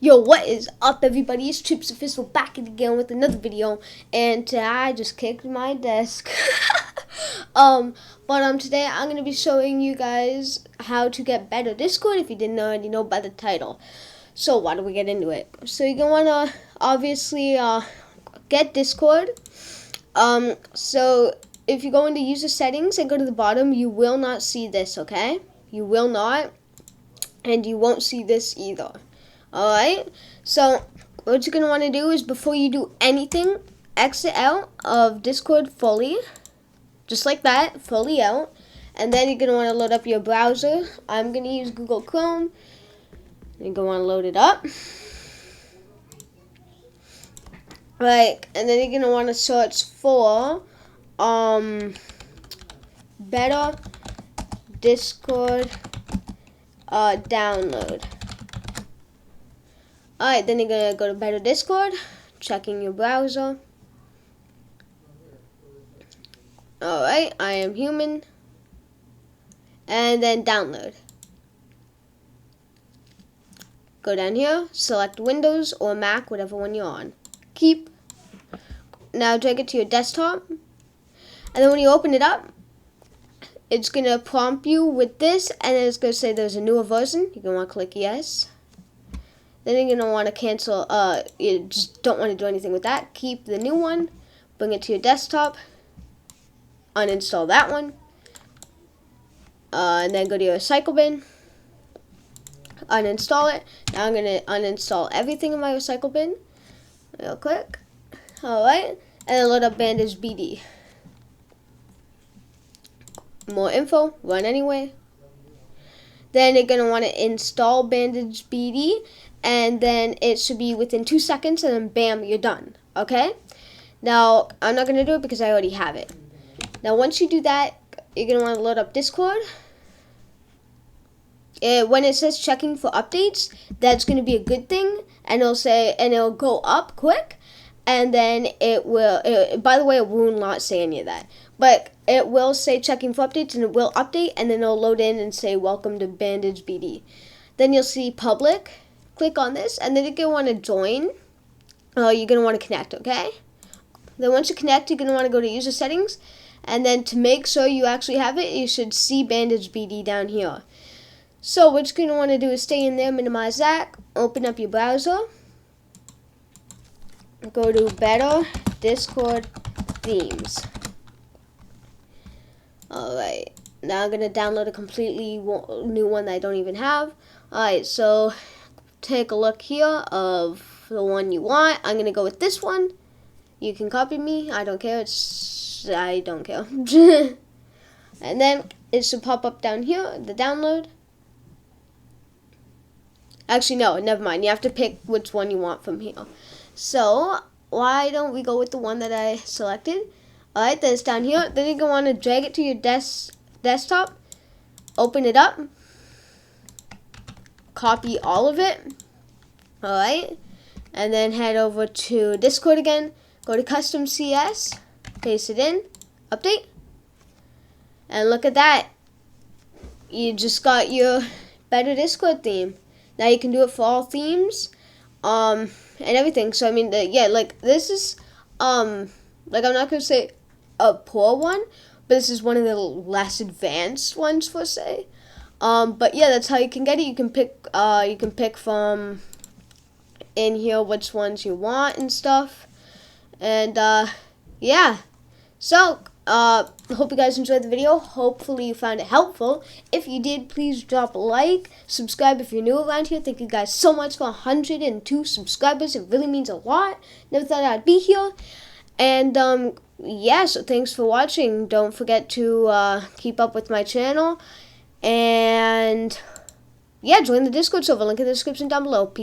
Yo, what is up, everybody? It's TrippZ back again with another video, and I just kicked my desk. Today I'm gonna be showing you guys how to get better Discord if you didn't already know by the title. So why don't we get into it? So you're gonna wanna obviously get Discord. So if you go into user settings and go to the bottom, you will not see this. Okay, you will not, and you won't see this either. Alright, so what you're going to want to do is before you do anything, exit out of Discord fully, just like that, fully out, and then you're going to want to load up your browser. I'm going to use Google Chrome. You're going to want to load it up. Right, and then you're going to want to search for better Discord download. Alright, then you're going to go to Better Discord, checking your browser. Alright, I am human. And then download. Go down here, select Windows or Mac, whatever one you're on. Keep. Now drag it to your desktop. And then when you open it up, it's going to prompt you with this, and then it's going to say there's a newer version. You're going to want to click yes. Then you're going to want to cancel, you just don't want to do anything with that. Keep the new one, bring it to your desktop, uninstall that one, and then go to your recycle bin, uninstall it. Now I'm going to uninstall everything in my recycle bin, real quick. Alright, and then load up Bandage BD. More info, run anyway. Then you're going to want to install Bandage BD, and then it should be within 2 seconds, and then bam, you're done. Okay? Now, I'm not going to do it because I already have it. Now, once you do that, you're going to want to load up Discord. When it says checking for updates, that's going to be a good thing, and it'll go up quick, and then it will, by the way, it will not say any of that, but it will say checking for updates, and it will update, and then it'll load in and say welcome to Bandage BD. Then you'll see public. Click on this, and then you're going to want to join. You're going to want to connect, okay? Then once you connect, you're going to want to go to user settings, and then to make sure you actually have it, you should see Bandage BD down here. So what you're going to want to do is stay in there, minimize that, open up your browser, go to Better Discord Themes. Alright, now I'm going to download a completely new one that I don't even have. Alright, so take a look here of the one you want. I'm going to go with this one. You can copy me. I don't care. I don't care. And then it should pop up down here, the download. Actually, no, never mind. You have to pick which one you want from here. So, why don't we go with the one that I selected? Alright, then it's down here. Then you're going to want to drag it to your desktop. Open it up. Copy all of it. Alright. And then head over to Discord again. Go to Custom CS. Paste it in. Update. And look at that. You just got your better Discord theme. Now you can do it for all themes. And everything. So I mean, yeah, like this is, like I'm not going to say a poor one, but this is one of the less advanced ones for say. But yeah, that's how you can get it. You can pick from in here which ones you want and stuff. And yeah. So hope you guys enjoyed the video. Hopefully you found it helpful. If you did, please drop a like, subscribe if you're new around here. Thank you guys so much for 102 subscribers. It really means a lot. Never thought I'd be here. And yeah, so thanks for watching. Don't forget to keep up with my channel. And yeah, join the Discord server. Link in the description down below. Peace.